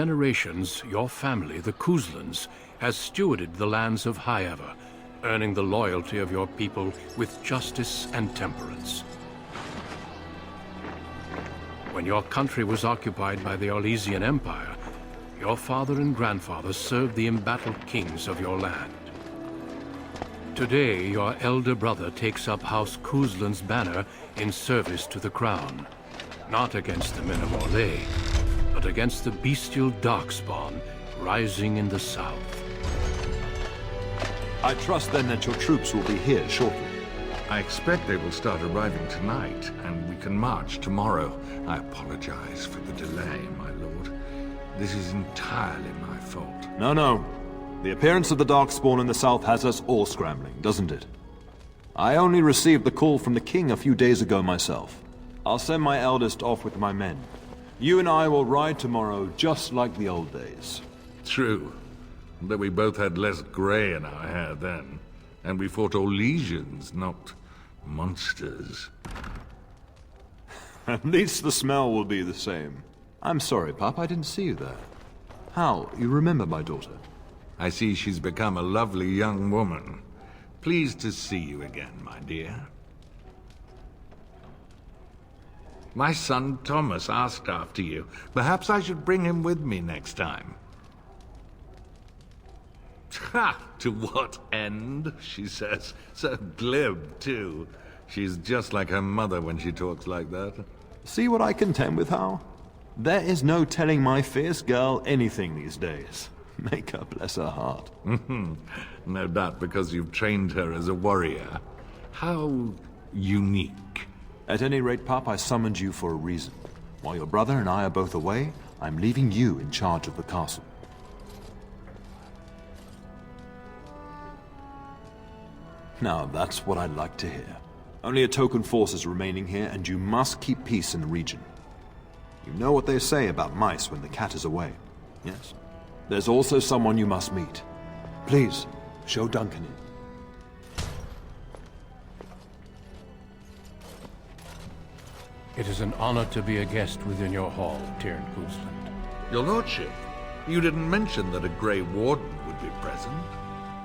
Generations, your family, the Kuslands, has stewarded the lands of Highever, earning the loyalty of your people with justice and temperance. When your country was occupied by the Orlesian Empire, your father and grandfather served the embattled kings of your land. Today, your elder brother takes up House Kusland's banner in service to the crown, not against the men of Orlais, but against the bestial darkspawn rising in the south. I trust then that your troops will be here shortly. I expect they will start arriving tonight, and we can march tomorrow. I apologize for the delay, my lord. This is entirely my fault. No. The appearance of the Darkspawn in the south has us all scrambling, doesn't it? I only received the call from the king a few days ago myself. I'll send my eldest off with my men. You and I will ride tomorrow just like the old days. True. Though we both had less grey in our hair then. And we fought Orlesians, not monsters. At least the smell will be the same. I'm sorry, Pup, I didn't see you there. How? You remember my daughter? I see she's become a lovely young woman. Pleased to see you again, my dear. My son Thomas asked after you. Perhaps I should bring him with me next time. Ha! To what end, she says. So glib, too. She's just like her mother when she talks like that. See what I contend with, Hal? There is no telling my fierce girl anything these days. Make her bless her heart. No doubt because you've trained her as a warrior. How unique. At any rate, Pup, I summoned you for a reason. While your brother and I are both away, I'm leaving you in charge of the castle. Now, that's what I'd like to hear. Only a token force is remaining here, and you must keep peace in the region. You know what they say about mice when the cat is away, yes? There's also someone you must meet. Please, show Duncan in. It is an honor to be a guest within your hall, Tyrn Kuzland. Your lordship, you didn't mention that a Grey Warden would be present.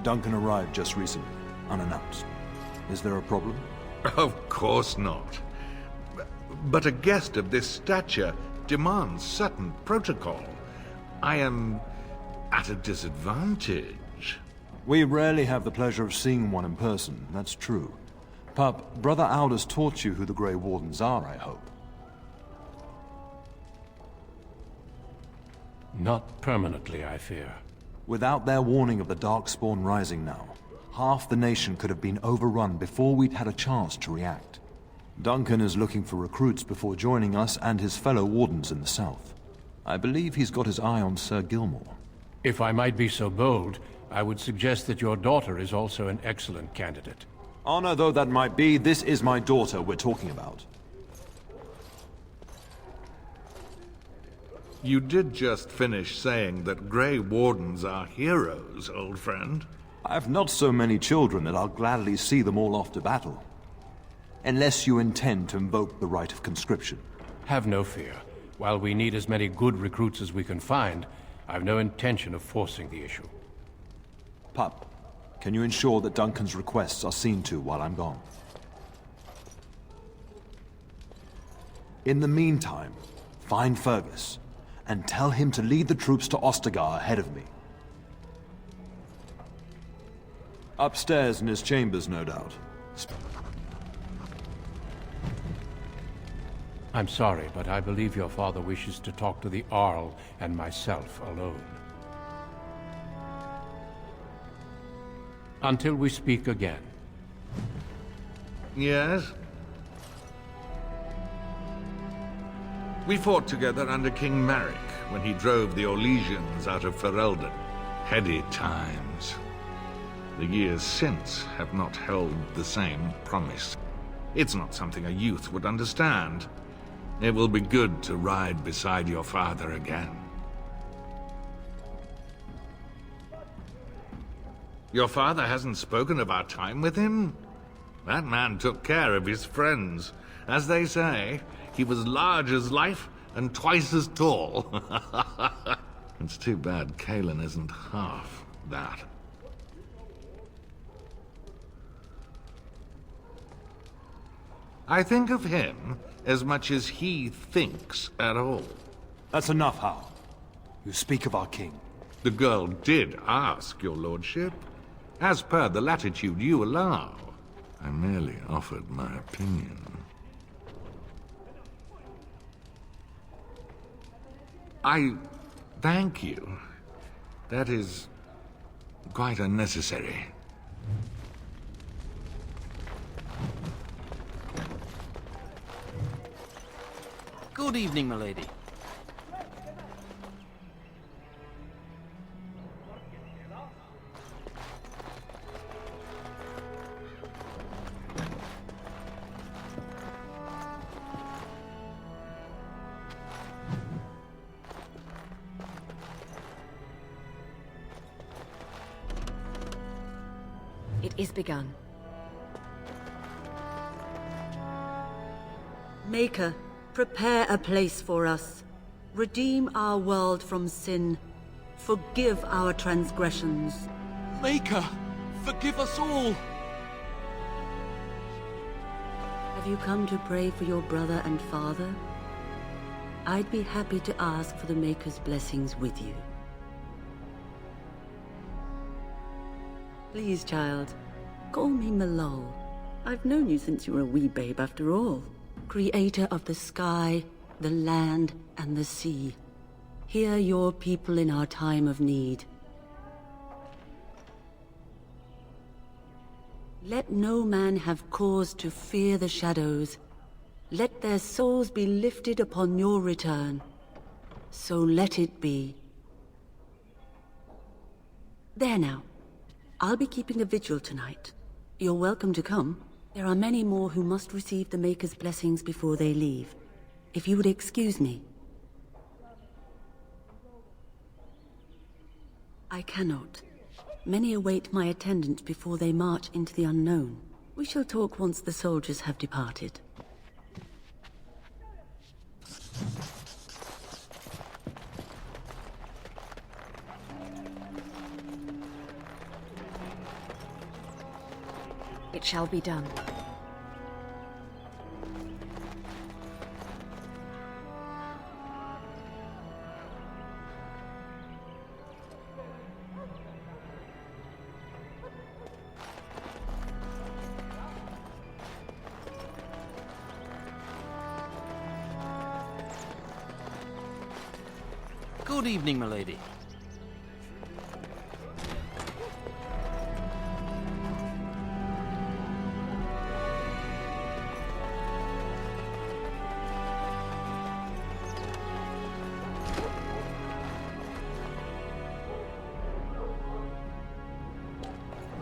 Duncan arrived just recently, unannounced. Is there a problem? Of course not. But a guest of this stature demands certain protocol. I am at a disadvantage. We rarely have the pleasure of seeing one in person, that's true. Pup, Brother Aldous taught you who the Grey Wardens are, I hope. Not permanently, I fear. Without their warning of the Darkspawn rising now, half the nation could have been overrun before we'd had a chance to react. Duncan is looking for recruits before joining us and his fellow Wardens in the south. I believe he's got his eye on Sir Gilmore. If I might be so bold, I would suggest that your daughter is also an excellent candidate. Honor though that might be, this is my daughter we're talking about. You did just finish saying that Grey Wardens are heroes, old friend. I've not so many children that I'll gladly see them all off to battle. Unless you intend to invoke the right of conscription. Have no fear. While we need as many good recruits as we can find, I've no intention of forcing the issue. Pup, can you ensure that Duncan's requests are seen to while I'm gone? In the meantime, find Fergus, and tell him to lead the troops to Ostagar ahead of me. Upstairs in his chambers, no doubt. I'm sorry, but I believe your father wishes to talk to the Arl and myself alone. Until we speak again. Yes? We fought together under King Maric when he drove the Orlesians out of Ferelden. Heady times. The years since have not held the same promise. It's not something a youth would understand. It will be good to ride beside your father again. Your father hasn't spoken of our time with him? That man took care of his friends. As they say, he was large as life and twice as tall. It's too bad Kalen isn't half that. I think of him as much as he thinks at all. That's enough, Hal. You speak of our king. The girl did ask, your lordship. As per the latitude you allow. I merely offered my opinion. I thank you. That is quite unnecessary. Good evening, milady. It is begun. Maker, prepare a place for us. Redeem our world from sin. Forgive our transgressions. Maker, forgive us all! Have you come to pray for your brother and father? I'd be happy to ask for the Maker's blessings with you. Please, child, call me Malol. I've known you since you were a wee babe after all. Creator of the sky, the land, and the sea. Hear your people in our time of need. Let no man have cause to fear the shadows. Let their souls be lifted upon your return. So let it be. There now. I'll be keeping a vigil tonight. You're welcome to come. There are many more who must receive the Maker's blessings before they leave. If you would excuse me. I cannot. Many await my attendance before they march into the unknown. We shall talk once the soldiers have departed. It shall be done. Good evening, milady.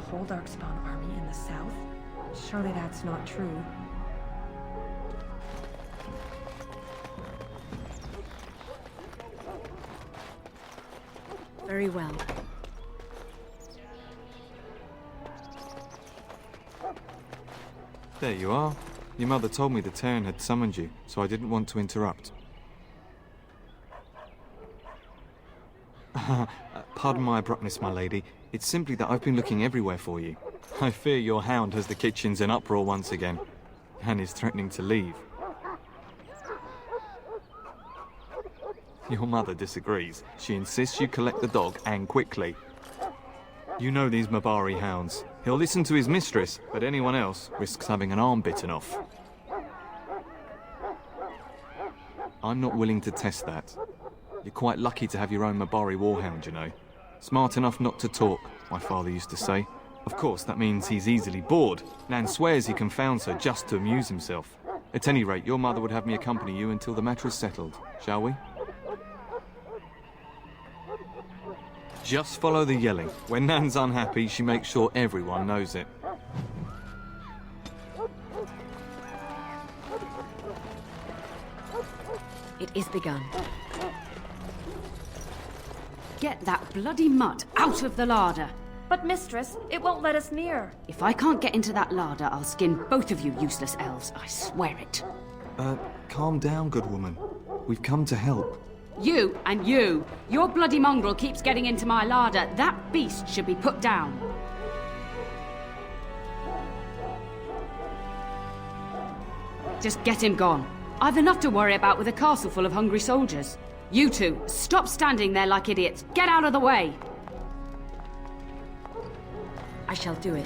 Whole Darkspawn army in the south? Surely that's not true. Very well. There you are. Your mother told me the Terran had summoned you, so I didn't want to interrupt. Pardon my abruptness, my lady. It's simply that I've been looking everywhere for you. I fear your hound has the kitchens in uproar once again, and is threatening to leave. Your mother disagrees. She insists you collect the dog, and quickly. You know these Mabari hounds. He'll listen to his mistress, but anyone else risks having an arm bitten off. I'm not willing to test that. You're quite lucky to have your own Mabari warhound, you know. Smart enough not to talk, my father used to say. Of course, that means he's easily bored. Nan swears he confounds her just to amuse himself. At any rate, your mother would have me accompany you until the matter is settled, shall we? Just follow the yelling. When Nan's unhappy, she makes sure everyone knows it. It is begun. Get that bloody mutt out of the larder! But mistress, it won't let us near. If I can't get into that larder, I'll skin both of you useless elves, I swear it. Calm down, good woman. We've come to help. You and you. Your bloody mongrel keeps getting into my larder. That beast should be put down. Just get him gone. I've enough to worry about with a castle full of hungry soldiers. You two, stop standing there like idiots. Get out of the way. I shall do it.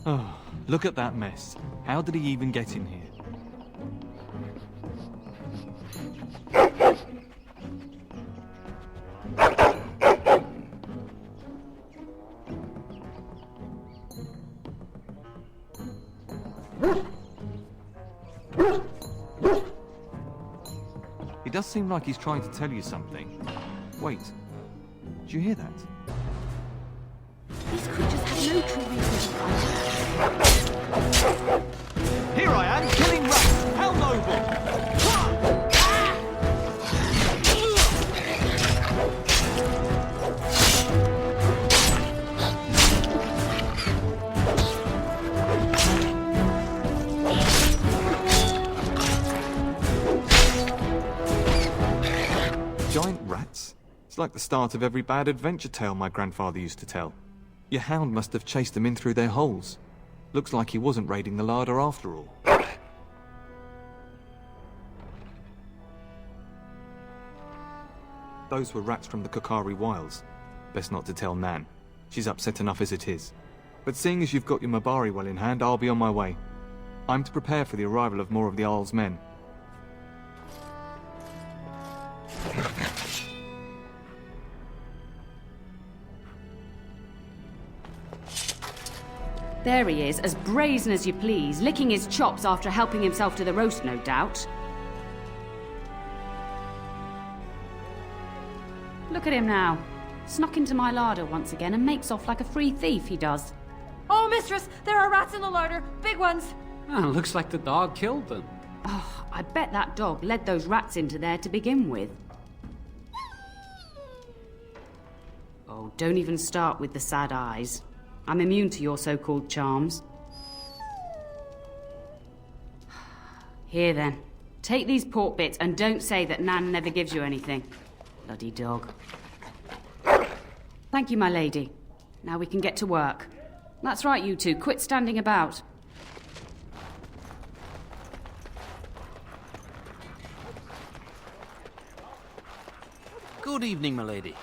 Oh, look at that mess. How did he even get in here? It does seem like he's trying to tell you something. Wait, did you hear that? These creatures have no true reason to fight. Here I am, killing rats! How noble! Giant rats? It's like the start of every bad adventure tale my grandfather used to tell. Your hound must have chased them in through their holes. Looks like he wasn't raiding the larder after all. Those were rats from the Kokari Wilds. Best not to tell Nan. She's upset enough as it is. But seeing as you've got your Mabari well in hand, I'll be on my way. I'm to prepare for the arrival of more of the Isle's men. There he is, as brazen as you please, licking his chops after helping himself to the roast, no doubt. Look at him now. Snuck into my larder once again and makes off like a free thief, he does. Oh, mistress! There are rats in the larder! Big ones! Ah, looks like the dog killed them. Oh, I bet that dog led those rats into there to begin with. Oh, don't even start with the sad eyes. I'm immune to your so-called charms. Here then, take these pork bits and don't say that Nan never gives you anything. Bloody dog. Thank you, my lady. Now we can get to work. That's right, you two. Quit standing about. Good evening, my lady.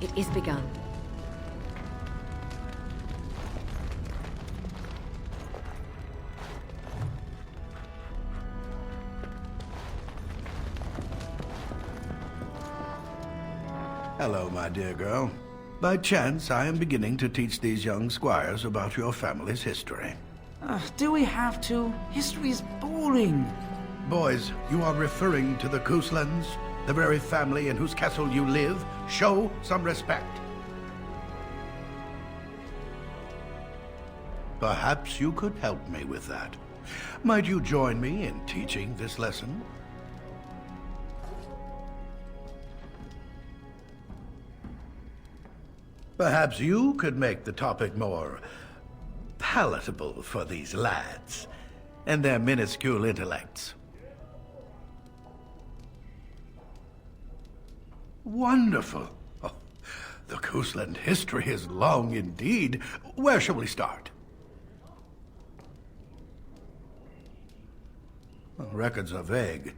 It is begun. Hello, my dear girl. By chance, I am beginning to teach these young squires about your family's history. Do we have to? History is boring. Boys, you are referring to the Kuslands, the very family in whose castle you live. Show some respect. Perhaps you could help me with that. Might you join me in teaching this lesson? Perhaps you could make the topic more palatable for these lads and their minuscule intellects. Wonderful. Oh, the Kusland history is long indeed. Where shall we start? Well, records are vague,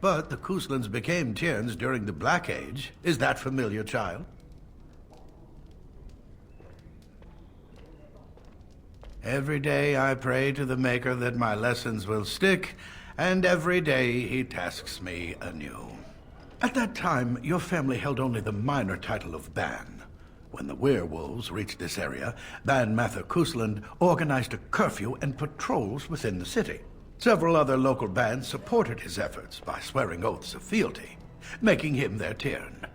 but the Kuslands became Tierns during the Black Age. Is that familiar, child? Every day I pray to the Maker that my lessons will stick and every day he tasks me anew. At that time, your family held only the minor title of Ban. When the werewolves reached this area, Ban Mather Kuzland organized a curfew and patrols within the city. Several other local bands supported his efforts by swearing oaths of fealty, making him their Tyrn.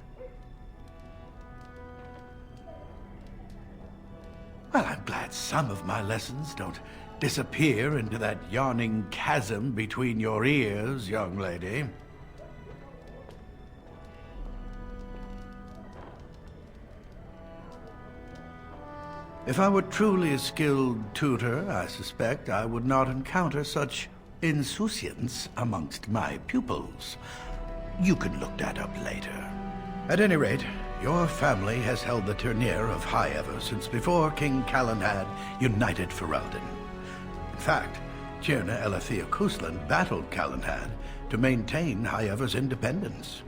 Well, I'm glad some of my lessons don't disappear into that yawning chasm between your ears, young lady. If I were truly a skilled tutor, I suspect I would not encounter such insouciance amongst my pupils. You can look that up later. At any rate, your family has held the tournure of High Ever since before King Callan had united Ferelden. In fact, Tierna Elethea Kuzland battled Callan to maintain High Ever's independence.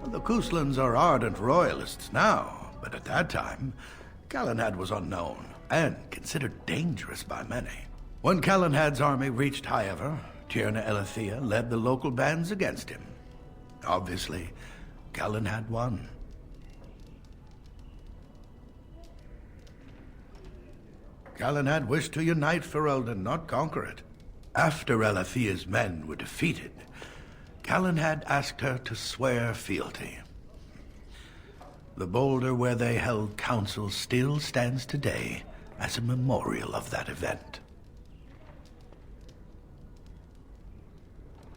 The Kuzlands are ardent royalists now, but at that time, Callan was unknown and considered dangerous by many. When Callan army reached High Ever, Tierna Elethea led the local bands against him. Obviously, Callan won. Callan wished to unite Ferelden, not conquer it. After Elethea's men were defeated, Callan asked her to swear fealty. The boulder where they held council still stands today as a memorial of that event.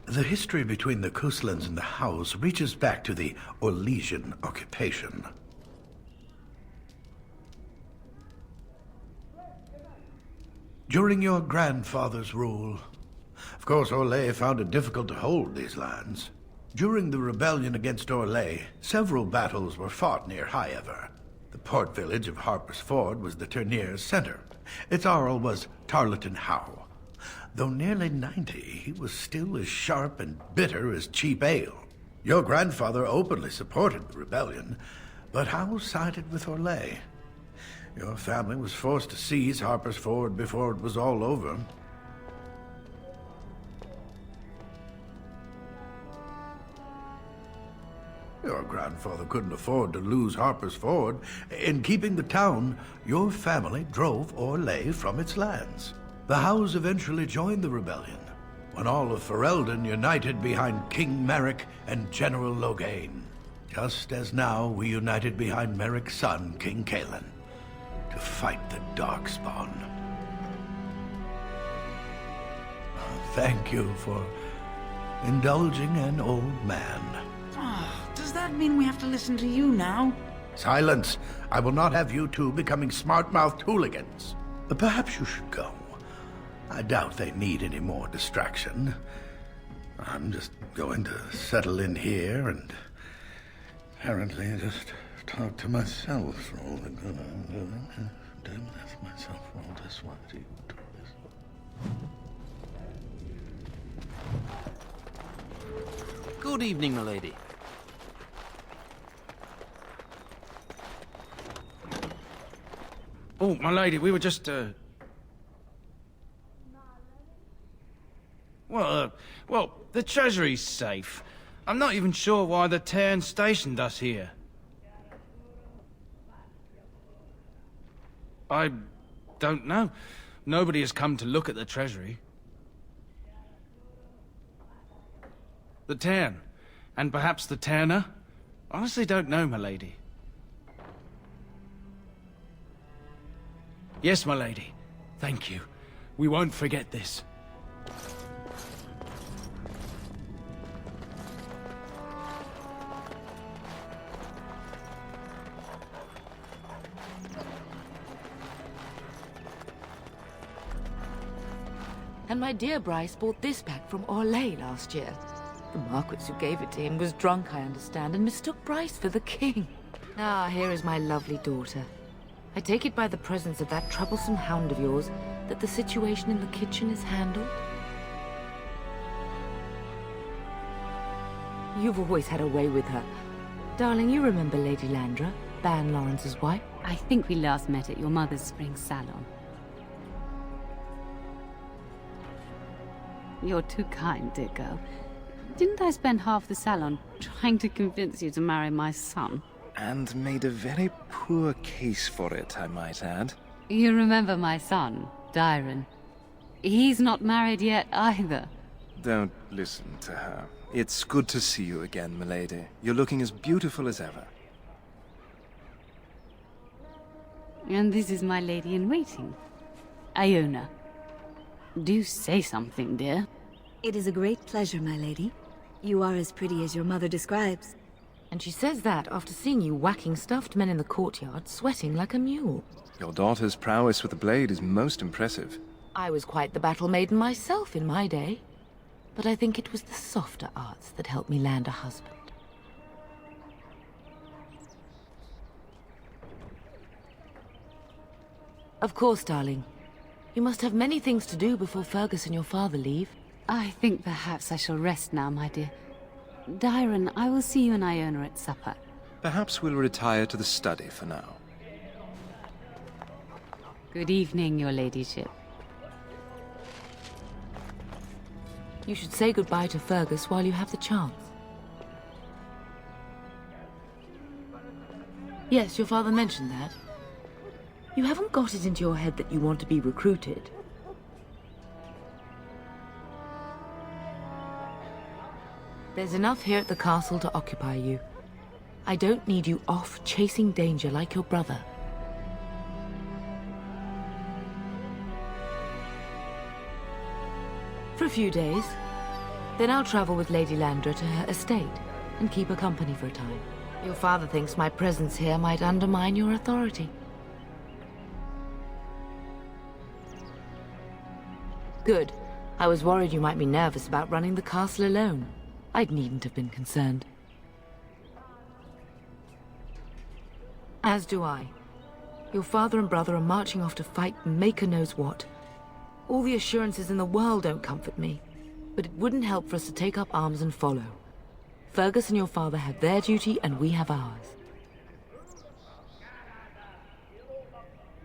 The history between the Kuzlands and the House reaches back to the Orlesian occupation. During your grandfather's rule, of course, Orlais found it difficult to hold these lands. During the rebellion against Orlais, several battles were fought near High Ever. The port village of Harper's Ford was the tourneur's center. Its Arl was Tarleton Howe. Though nearly 90, he was still as sharp and bitter as cheap ale. Your grandfather openly supported the rebellion, but Howe sided with Orlais. Your family was forced to seize Harper's Ford before it was all over. Your grandfather couldn't afford to lose Harper's Ford. In keeping the town, your family drove Orlais from its lands. The Howes eventually joined the rebellion, when all of Ferelden united behind King Merrick and General Logain, just as now we united behind Merrick's son, King Callan, to fight the Darkspawn. Thank you for indulging an old man. Does that mean we have to listen to you now? Silence! I will not have you two becoming smart-mouthed hooligans. Perhaps you should go. I doubt they need any more distraction. I'm just going to settle in here and apparently just talk to myself for all the good I'm doing. That's myself for all this. Why do you do this? Good evening, milady. Oh, my lady, we were just, Well, the treasury's safe. I'm not even sure why the Tern stationed us here. I don't know. Nobody has come to look at the treasury. The Tern, and perhaps the Terner? Honestly don't know, my lady. Yes, my lady. Thank you. We won't forget this. And my dear Bryce bought this back from Orlais last year. The Marquis who gave it to him was drunk, I understand, and mistook Bryce for the king. Ah, here is my lovely daughter. I take it by the presence of that troublesome hound of yours that the situation in the kitchen is handled? You've always had a way with her. Darling, you remember Lady Landra, Ban Lawrence's wife? I think we last met at your mother's spring salon. You're too kind, dear girl. Didn't I spend half the salon trying to convince you to marry my son? And made a very poor case for it, I might add. You remember my son, Dyron. He's not married yet either. Don't listen to her. It's good to see you again, milady. You're looking as beautiful as ever. And this is my lady-in-waiting, Iona. Do say something, dear. It is a great pleasure, my lady. You are as pretty as your mother describes. And she says that after seeing you whacking stuffed men in the courtyard, sweating like a mule. Your daughter's prowess with the blade is most impressive. I was quite the battle maiden myself in my day. But I think it was the softer arts that helped me land a husband. Of course, darling. You must have many things to do before Fergus and your father leave. I think perhaps I shall rest now, my dear. Dyron, I will see you and Iona at supper. Perhaps we'll retire to the study for now. Good evening, your ladyship. You should say goodbye to Fergus while you have the chance. Yes, your father mentioned that. You haven't got it into your head that you want to be recruited. There's enough here at the castle to occupy you. I don't need you off chasing danger like your brother. For a few days. Then I'll travel with Lady Landra to her estate and keep her company for a time. Your father thinks my presence here might undermine your authority. Good. I was worried you might be nervous about running the castle alone. I needn't have been concerned. As do I. Your father and brother are marching off to fight Maker knows what. All the assurances in the world don't comfort me, but it wouldn't help for us to take up arms and follow. Fergus and your father have their duty, and we have ours.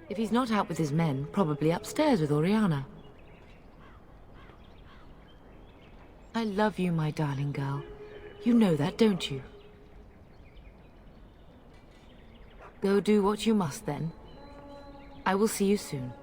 If he's not out with his men, probably upstairs with Oriana. I love you, my darling girl. You know that, don't you? Go do what you must, then. I will see you soon.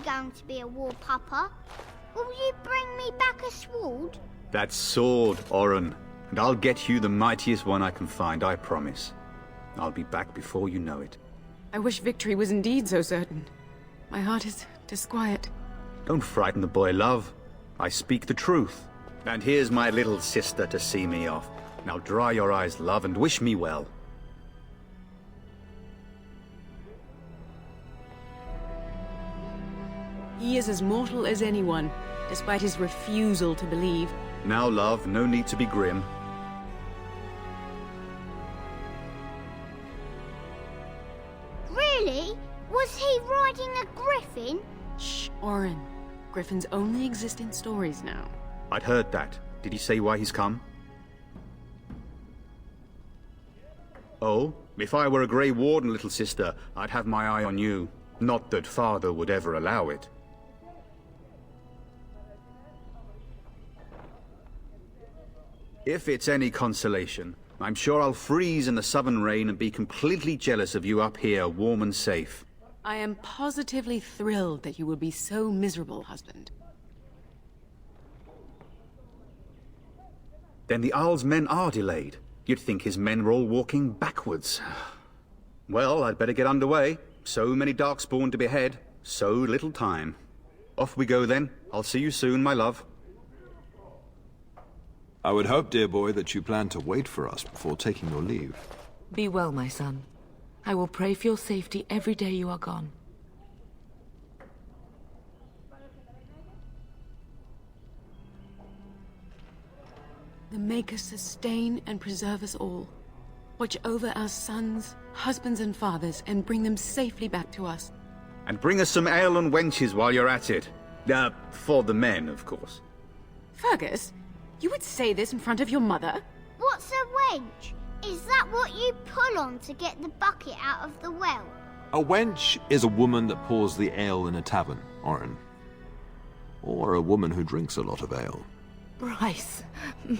Going to be a war, Papa? Will you bring me back a sword? That sword, Oren. And I'll get you the mightiest one I can find, I promise. I'll be back before you know it. I wish victory was indeed so certain. My heart is disquiet. Don't frighten the boy, love. I speak the truth. And here's my little sister to see me off. Now dry your eyes, love, and wish me well. He is as mortal as anyone, despite his refusal to believe. Now, love, no need to be grim. Really? Was he riding a griffin? Shh, Oren. Griffins only exist in stories now. I'd heard that. Did he say why he's come? Oh, if I were a Grey Warden, little sister, I'd have my eye on you. Not that father would ever allow it. If it's any consolation, I'm sure I'll freeze in the southern rain and be completely jealous of you up here, warm and safe. I am positively thrilled that you will be so miserable, husband. Then the Arl's men are delayed. You'd think his men were all walking backwards. Well, I'd better get underway. So many Darkspawn to behead, so little time. Off we go then. I'll see you soon, my love. I would hope, dear boy, that you plan to wait for us before taking your leave. Be well, my son. I will pray for your safety every day you are gone. The Maker sustain and preserve us all. Watch over our sons, husbands and fathers, and bring them safely back to us. And bring us some ale and wenches while you're at it. For the men, of course. Fergus, you would say this in front of your mother? What's a wench? Is that what you pull on to get the bucket out of the well? A wench is a woman that pours the ale in a tavern, Orin. Or a woman who drinks a lot of ale. Bryce,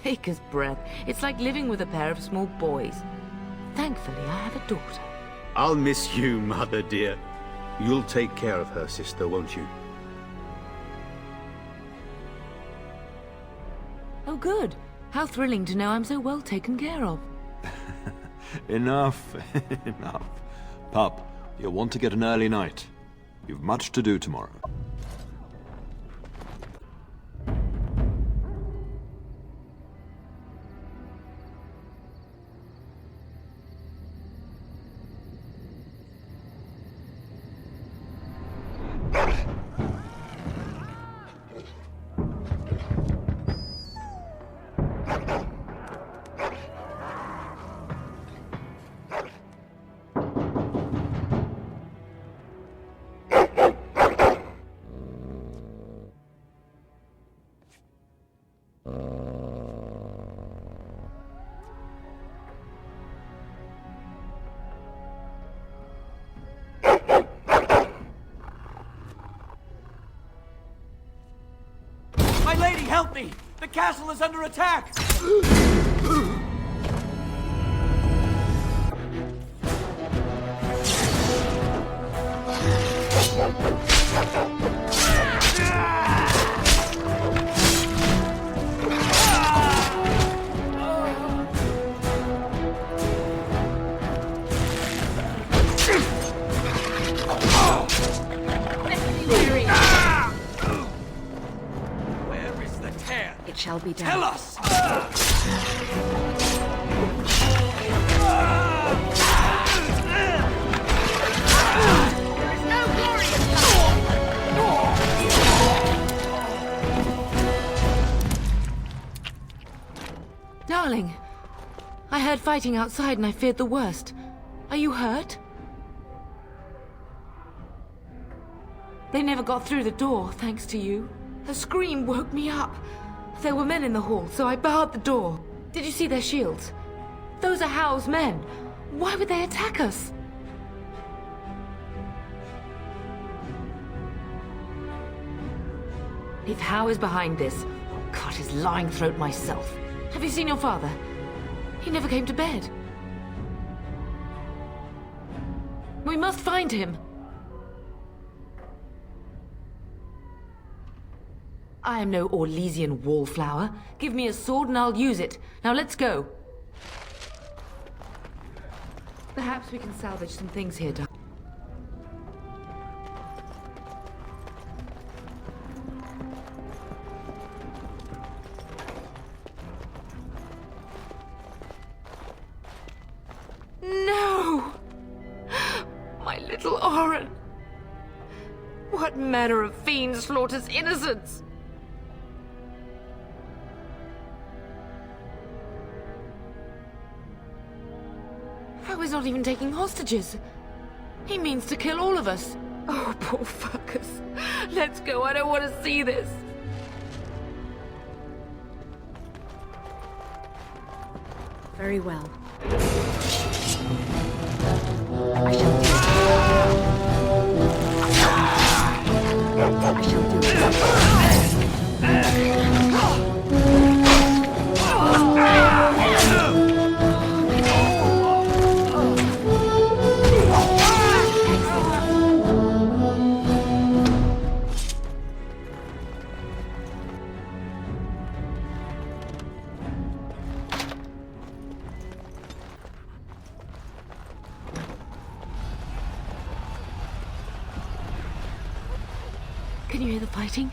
maker's breath. It's like living with a pair of small boys. Thankfully, I have a daughter. I'll miss you, Mother dear. You'll take care of her, sister, won't you? Oh, good. How thrilling to know I'm so well taken care of. Enough, enough. Pup, you'll want to get an early night. You've much to do tomorrow. My lady, help me! The castle is under attack! It shall be done. Tell us! There is no glory in Darling, I heard fighting outside and I feared the worst. Are you hurt? They never got through the door, thanks to you. Her scream woke me up. There were men in the hall, so I barred the door. Did you see their shields? Those are Howe's men. Why would they attack us? If Howe is behind this, I'll cut his lying throat myself. Have you seen your father? He never came to bed. We must find him. I am no Orlesian wallflower. Give me a sword and I'll use it. Now let's go. Perhaps we can salvage some things here, Doc. No! My little Orin! What manner of fiend slaughters innocents? He's not even taking hostages. He means to kill all of us. Oh, poor Fergus. Let's go. I don't want to see this. Very well. I shall do Can you hear the fighting?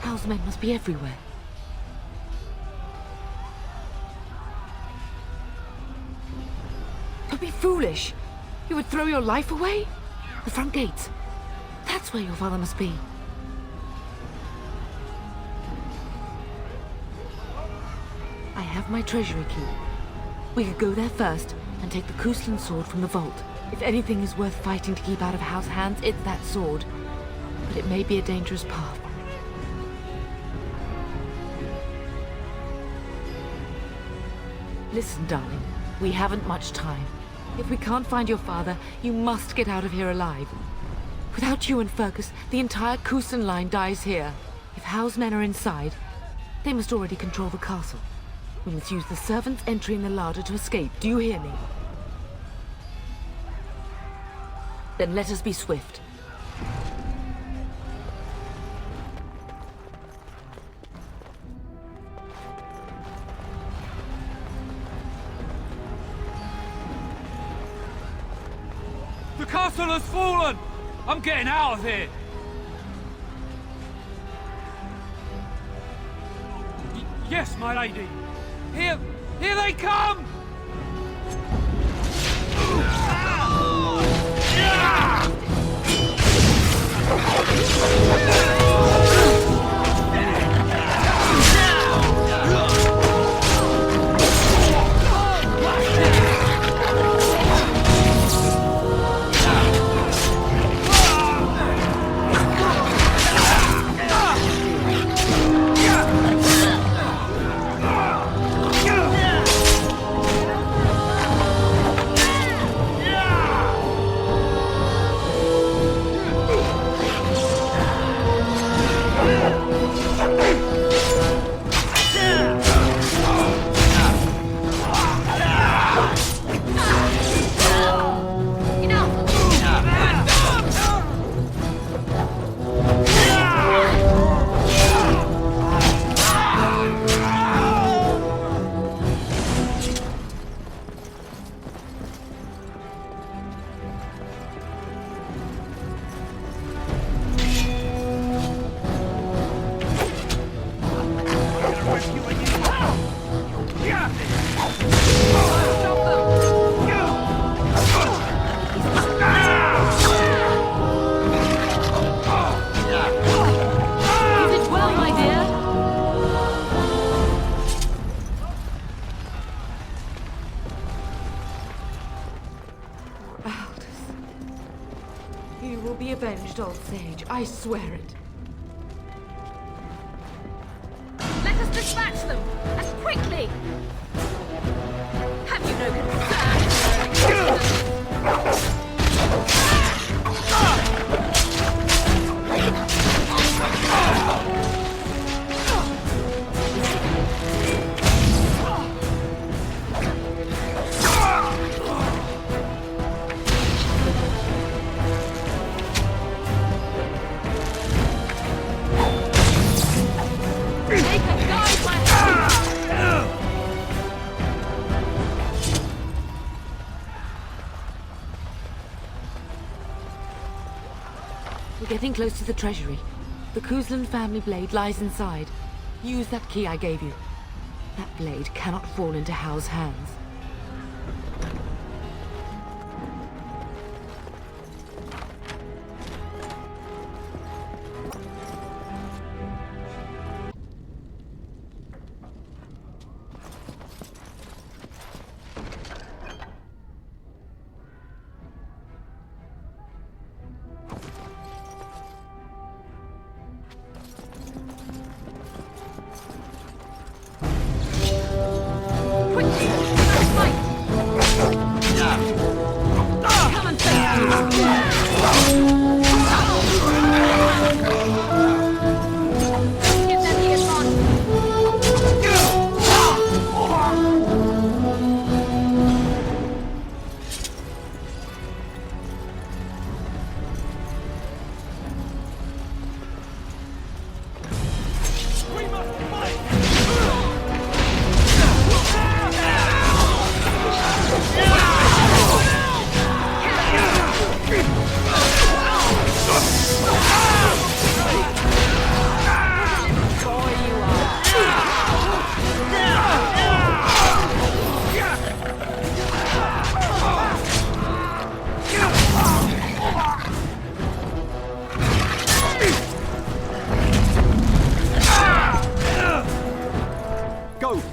Howe's men must be everywhere. Don't be foolish. You would throw your life away? The front gates. That's where your father must be. I have my treasury key. We could go there first and take the Kustland sword from the vault. If anything is worth fighting to keep out of House hands, it's that sword. But it may be a dangerous path. Listen, darling. We haven't much time. If we can't find your father, you must get out of here alive. Without you and Fergus, the entire Kustland line dies here. If Howe's men are inside, they must already control the castle. We must use the servants' entry in the larder to escape. Do you hear me? Then let us be swift. The castle has fallen! I'm getting out of here! Yes, my lady! Here they come! Old sage, I swear it. Let us dispatch them, and quickly! Have you no concern? Getting close to the treasury. The Kustland family blade lies inside. Use that key I gave you. That blade cannot fall into Howe's hands. Quickly!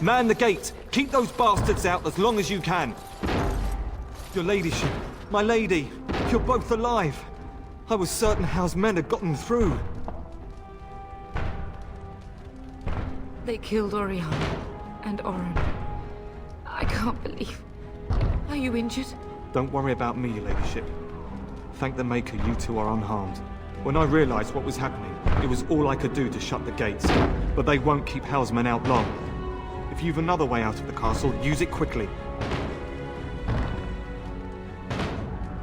Man the gate! Keep those bastards out as long as you can! Your ladyship, my lady, you're both alive! I was certain Howe's men had gotten through. They killed Oriana and Oren. I can't believe... Are you injured? Don't worry about me, your ladyship. Thank the Maker you two are unharmed. When I realized what was happening, it was all I could do to shut the gates. But they won't keep Howe's men out long. If you've another way out of the castle, use it quickly.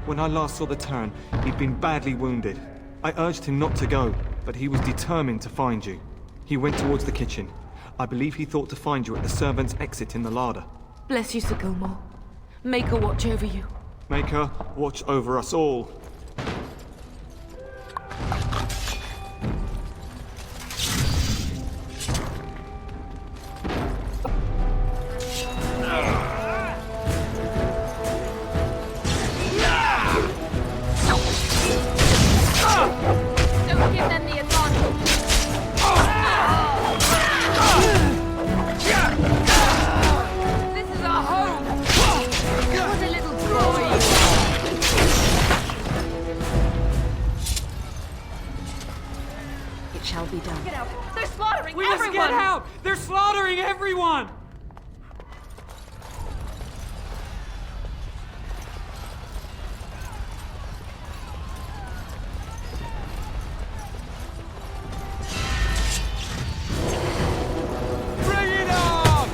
When I last saw the Turn, he'd been badly wounded. I urged him not to go, but he was determined to find you. He went towards the kitchen. I believe he thought to find you at the servants' exit in the larder. Bless you, Sir Gilmore. Maker watch over you. Maker, watch over us all. Don't give them the advantage. This is our home. What a little boy. It shall be done. Get out. They're slaughtering We everyone. must get out! They're slaughtering everyone! Bring it on!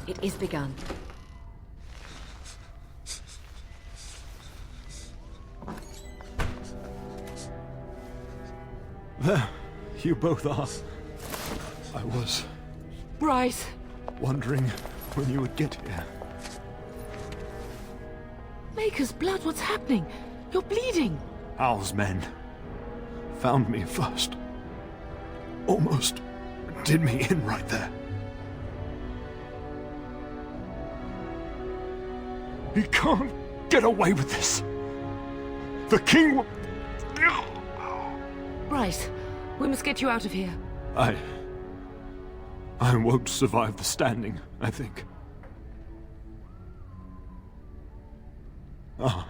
It is begun. There, you both are. I was Bryce! wondering when you would get here. Maker's blood, what's happening? You're bleeding! Al's men found me first. Almost did me in right there. He can't get away with this. The king will... Bryce, we must get you out of here. I won't survive the standing, I think. Ah,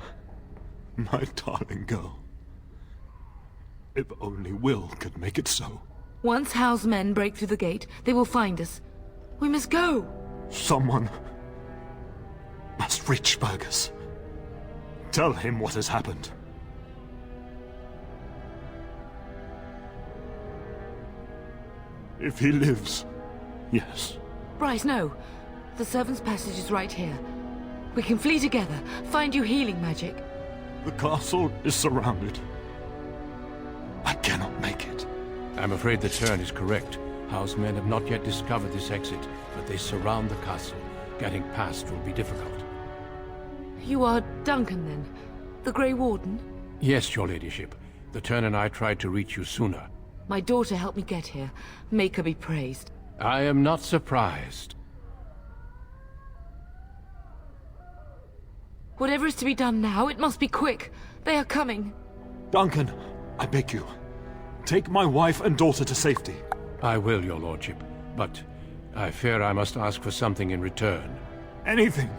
my darling girl. If only Will could make it so. Once Howe's men break through the gate, they will find us. We must go! Someone must reach Fergus. Tell him what has happened. If he lives, yes. Bryce, no. The servants' passage is right here. We can flee together, find you healing magic. The castle is surrounded. I cannot make it. I'm afraid the Turn is correct. Howe's men have not yet discovered this exit, but they surround the castle. Getting past will be difficult. You are Duncan, then? The Grey Warden? Yes, your ladyship. The Turn and I tried to reach you sooner. My daughter helped me get here. Make her be praised. I am not surprised. Whatever is to be done now, it must be quick. They are coming. Duncan, I beg you. Take my wife and daughter to safety. I will, your lordship. But I fear I must ask for something in return. Anything.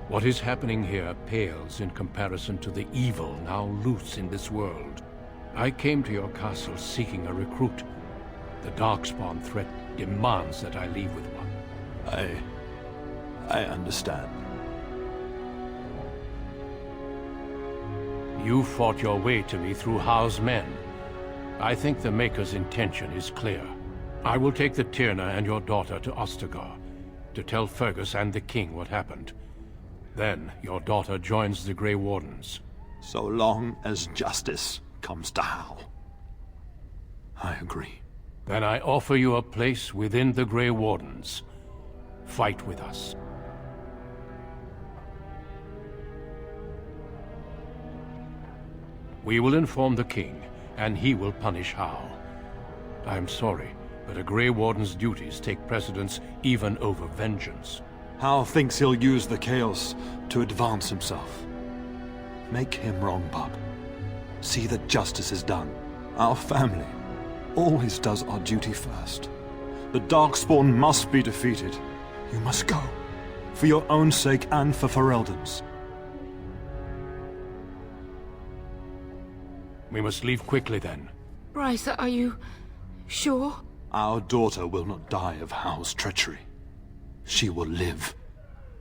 What is happening here pales in comparison to the evil now loose in this world. I came to your castle seeking a recruit. The Darkspawn threat demands that I leave with one. I understand. You fought your way to me through Howe's men. I think the Maker's intention is clear. I will take the Tyrna and your daughter to Ostagar, to tell Fergus and the King what happened. Then your daughter joins the Grey Wardens. So long as justice comes to Hal. I agree. Then I offer you a place within the Grey Wardens. Fight with us. We will inform the king, and he will punish Hal. I'm sorry, but a Grey Warden's duties take precedence even over vengeance. Hal thinks he'll use the chaos to advance himself. Make him wrong, bub. See that justice is done. Our family always does our duty first. The Darkspawn must be defeated. You must go. For your own sake and for Ferelden's. We must leave quickly then. Bryce, are you sure? Our daughter will not die of Hal's treachery. She will live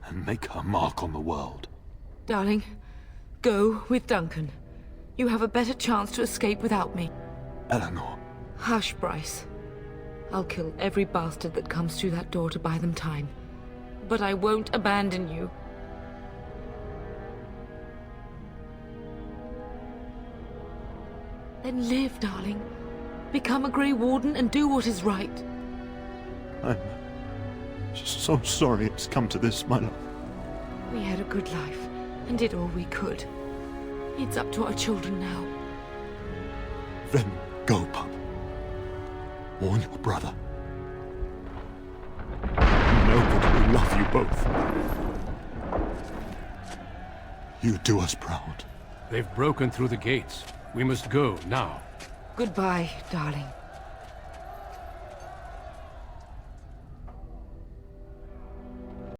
and make her mark on the world. Darling, go with Duncan. You have a better chance to escape without me. Eleanor. Hush, Bryce. I'll kill every bastard that comes through that door to buy them time. But I won't abandon you. Then live, darling. Become a Grey Warden and do what is right. I'm so sorry it's come to this, my love. We had a good life and did all we could. It's up to our children now. Then go, pup. Warn your brother. Know that we love you both. You do us proud. They've broken through the gates. We must go now. Goodbye, darling.